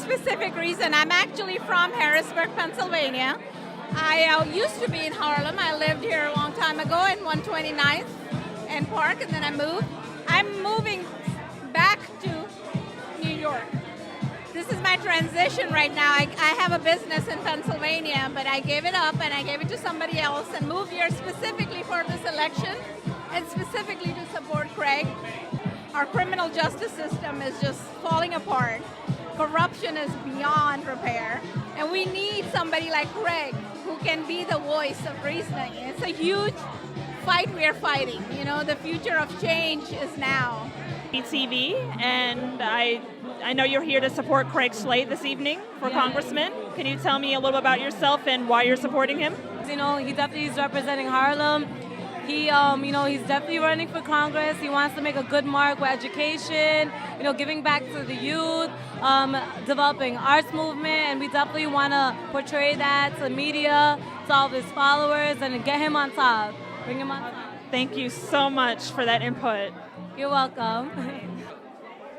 specific reason. I'm actually from Harrisburg, Pennsylvania. I used to be in Harlem. I lived here a long time ago in 129th and Park, and then I moved. I'm moving back to New York. This is my transition right now. I have a business in Pennsylvania, but I gave it up and I gave it to somebody else and moved here specifically for this election and specifically to support Craig. Our criminal justice system is just falling apart. Corruption is beyond repair, and we need somebody like Craig who can be the voice of reasoning. It's a huge fight we are fighting. You know, the future of change is now. TV, and I know you're here to support Craig Schley this evening for Congressman. Can you tell me a little bit about yourself and why you're supporting him? You know, he definitely is representing Harlem. He, he's definitely running for Congress. He wants to make a good mark with education, giving back to the youth, developing arts movement, and we definitely want to portray that to the media, to all of his followers, and get him on top. Bring him on top. Thank you so much for that input. You're welcome.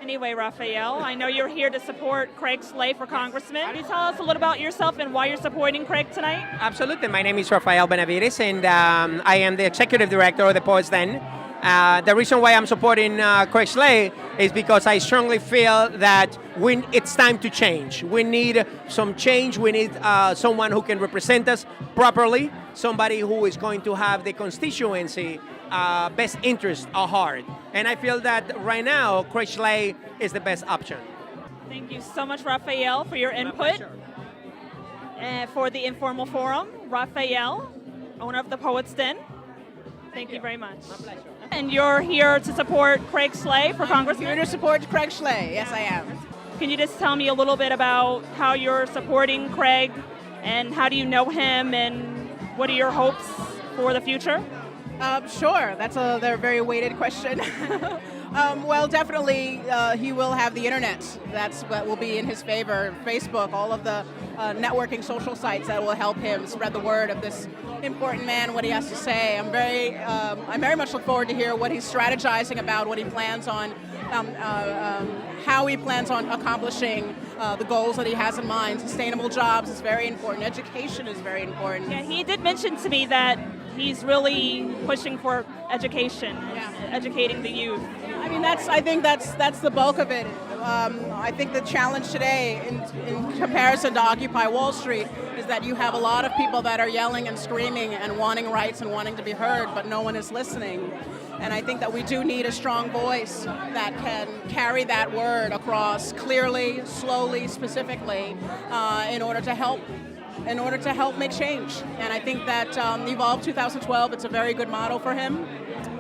Anyway, Raphael, I know you're here to support Craig Schley for Congressman. Can you tell us a little about yourself and why you're supporting Craig tonight? Absolutely. My name is Rafael Benavides, and I am the executive director of the Poets Den. The reason why I'm supporting Craig Schley is because I strongly feel that it's time to change. We need some change. We need someone who can represent us properly, somebody who is going to have the constituency best interest at heart. And I feel that right now, Craig Schley is the best option. Thank you so much, Raphael, for your input. For the informal forum, Raphael, owner of the Poets Den. Thank you very much. My pleasure. And you're here to support Craig Schley for Congressman? Here to support Craig Schley. Yes, I am. Can you just tell me a little bit about how you're supporting Craig and how do you know him and what are your hopes for the future? Sure. That's a very weighted question. Well, definitely he will have the internet. That's what will be in his favor. Facebook, all of the networking social sites that will help him spread the word of this important man, what he has to say. I very much look forward to hear what he's strategizing about, what he plans on, how he plans on accomplishing the goals that he has in mind. Sustainable jobs is very important. Education is very important. Yeah, he did mention to me that he's really pushing for education, educating the youth. I mean, I think that's the bulk of it. I think the challenge today, in comparison to Occupy Wall Street, is that you have a lot of people that are yelling and screaming and wanting rights and wanting to be heard, but no one is listening. And I think that we do need a strong voice that can carry that word across clearly, slowly, specifically, in order to help make change. And I think that Evolve 2012, it's a very good model for him.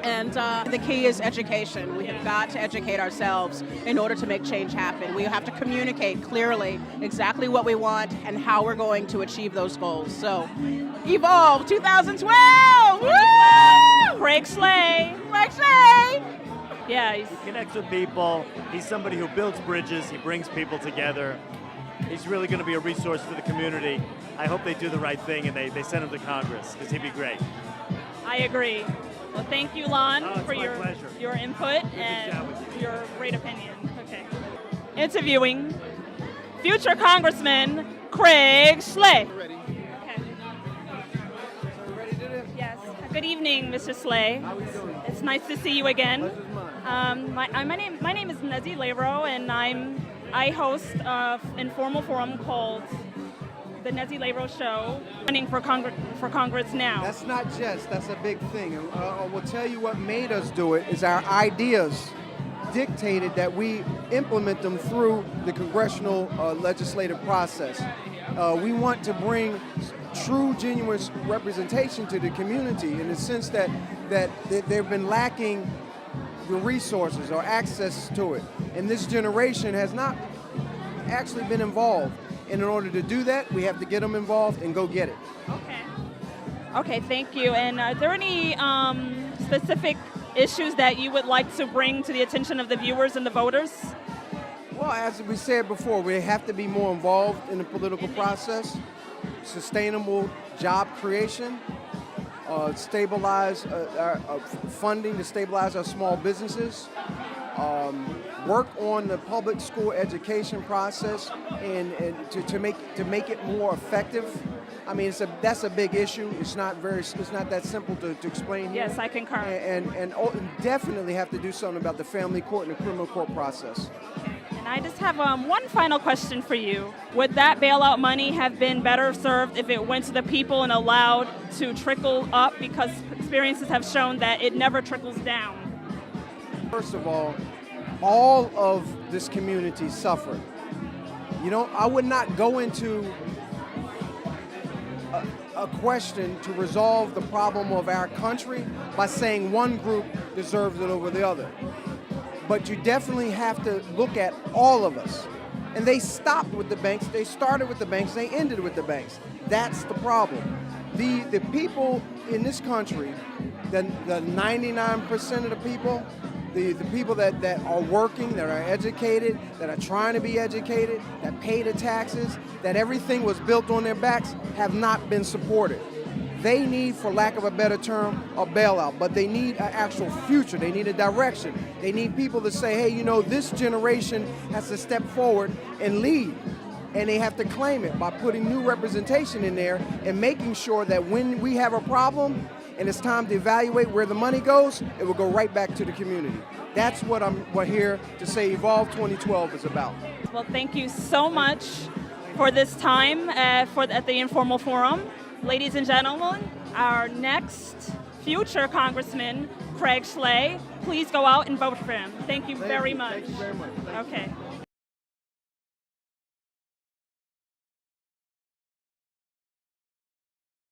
And the key is education. We have got to educate ourselves in order to make change happen. We have to communicate clearly exactly what we want and how we're going to achieve those goals. So, Evolve 2012! Woo! Craig Schley! Craig Schley! Yeah, He connects with people. He's somebody who builds bridges. He brings people together. He's really going to be a resource for the community. I hope they do the right thing and they send him to Congress because he'd be great. I agree. Well, thank you, Lon, for pleasure. your input and your great opinion. Okay. Interviewing future Congressman Craig Schley. Ready. Okay. So ready to do this? Yes. Good evening, Mr. Schley. How are we doing? It's nice to see you again. Pleasure's mine. My name is Nezzy Levro, and I host an informal forum called the Nezzy Levro Show, running for Congress now. That's a big thing. And I will tell you what made us do it is our ideas dictated that we implement them through the congressional legislative process. We want to bring true, genuine representation to the community in the sense that they've been lacking the resources or access to it. And this generation has not actually been involved. And in order to do that, we have to get them involved and go get it. Okay, thank you. And are there any specific issues that you would like to bring to the attention of the viewers and the voters? Well, as we said before, we have to be more involved in the political process, sustainable job creation, stabilize our funding to stabilize our small businesses, work on the public school education process and to make it more effective. I mean, that's a big issue. It's not that simple to explain here. Yes, I concur. And definitely have to do something about the family court and the criminal court process. And I just have one final question for you. Would that bailout money have been better served if it went to the people and allowed to trickle up? Because experiences have shown that it never trickles down. First of all of this community suffered. You know, I would not go into a question to resolve the problem of our country by saying one group deserves it over the other. But you definitely have to look at all of us. And they stopped with the banks, they started with the banks, they ended with the banks. That's the problem. The people in this country, the 99% of the people, the people that are working, that are educated, that are trying to be educated, that pay the taxes, that everything was built on their backs, have not been supported. They need, for lack of a better term, a bailout, but they need an actual future. They need a direction. They need people to say, hey, you know, this generation has to step forward and lead. And they have to claim it by putting new representation in there and making sure that when we have a problem and it's time to evaluate where the money goes, it will go right back to the community. That's what we're here to say Evolve 2012 is about. Well, thank you so much for this time at the Informal Forum. Ladies and gentlemen, our next future Congressman, Craig Schley, please go out and vote for him. Thank you very much. Thank you very much. Okay.